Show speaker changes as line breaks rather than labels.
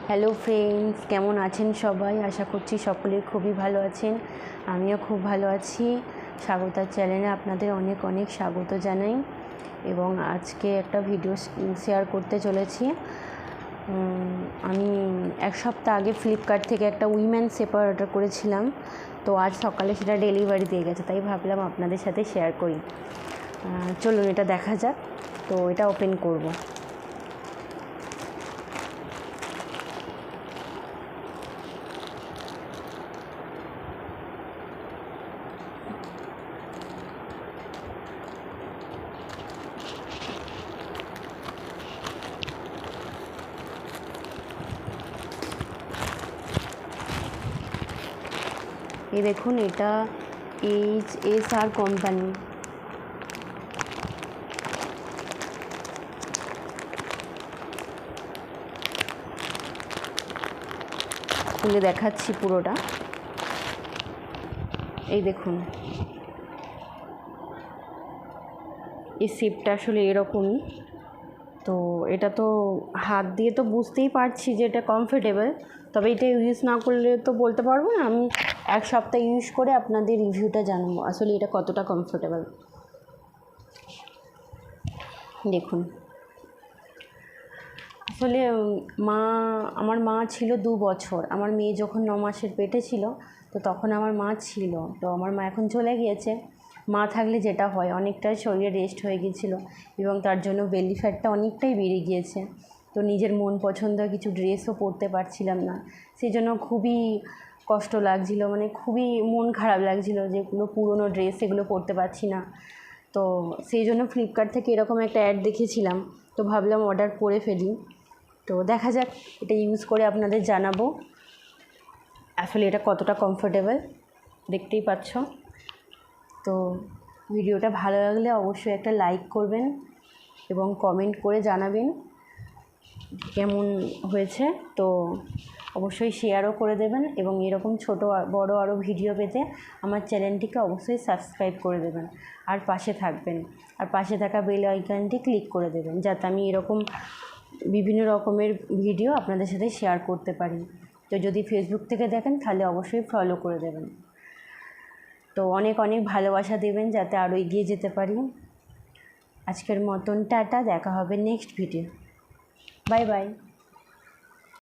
Hello friends, কেমন আছেন সবাই? আশা করছি সকলে খুবই ভালো আছেন। আমিও খুব ভালো আছি। স্বাগতার চ্যানেলে আপনাদের অনেক অনেক স্বাগত জানাই এবং আজকে একটা ভিডিও শেয়ার করতে চলেছি। আমি এক সপ্তাহ আগে ফ্লিপকার্ট থেকে একটা উইমেন সেপার অর্ডার করেছিলাম, তো আজ সকালে সেটা ডেলিভারি দিয়ে গেছে, তাই ভাবলাম আপনাদের সাথে শেয়ার করি। চলুন এটা দেখা যাক। তো এটা ওপেন করব। এই দেখুন, এটা HSR কোম্পানি। খুলে দেখাচ্ছি পুরোটা। এই দেখুন, এই শেপটা আসলে এরকমই। তো এটা তো হাত দিয়ে তো বুঝতেই পারছি যে এটা কমফোর্টেবল, তবে এটা ইউজ না করলে তো বলতে পারবো না। আমি এক সপ্তাহ ইউজ করে আপনাদের রিভিউটা জানাবো আসলে এটা কতটা কমফোর্টেবল। দেখুন, আসলে আমার মা ছিল 2 বছর। আমার মেয়ে যখন 9 মাসের পেটে ছিল, তো তখন আমার মা ছিল। তো আমার মা এখন চলে গিয়েছে। মা থাকলে যেটা হয়, অনেকটাই শরীরে রেস্ট হয়ে গিয়েছিলো এবং তার জন্য বেলি ফ্যাটটা অনেকটাই বেড়ে গিয়েছে। তো নিজের মন পছন্দের কিছু ড্রেসও পরতে পারছিলাম না, সেই জন্য খুবই কষ্ট লাগছিল, মানে খুবই মন খারাপ লাগছিল, যেগুলো পুরনো ড্রেস সেগুলো পরতে পারছি না। তো সেই জন্য ফ্লিপকার্ট থেকে এরকম একটা অ্যাড দেখেছিলাম, তো ভাবলাম অর্ডার করে ফেলি। তো দেখা যাক, এটা ইউজ করে আপনাদের জানাবো আসলে এটা কতটা কমফোর্টেবল। দেখতেই পাচ্ছ। তো ভিডিওটা ভালো লাগলে অবশ্যই একটা লাইক করবেন এবং কমেন্ট করে জানাবেন কেমন হয়েছে। তো অবশ্যই শেয়ারও করে দেবেন এবং এরকম ছোট বড় আরও ভিডিও পেতে আমার চ্যানেলটিকে অবশ্যই সাবস্ক্রাইব করে দেবেন আর পাশে থাকবেন। আর পাশে থাকা বেল আইকনটি ক্লিক করে দেবেন, যাতে আমি এরকম বিভিন্ন রকমের ভিডিও আপনাদের সাথে শেয়ার করতে পারি। তো যদি ফেসবুক থেকে দেখেন তাহলে অবশ্যই ফলো করে দেবেন। তো অনেক অনেক ভালোবাসা দেবেন যাতে আরও এগিয়ে যেতে পারি। আজকের মতন টাটা, দেখা হবে নেক্সট ভিডিও। Bye bye.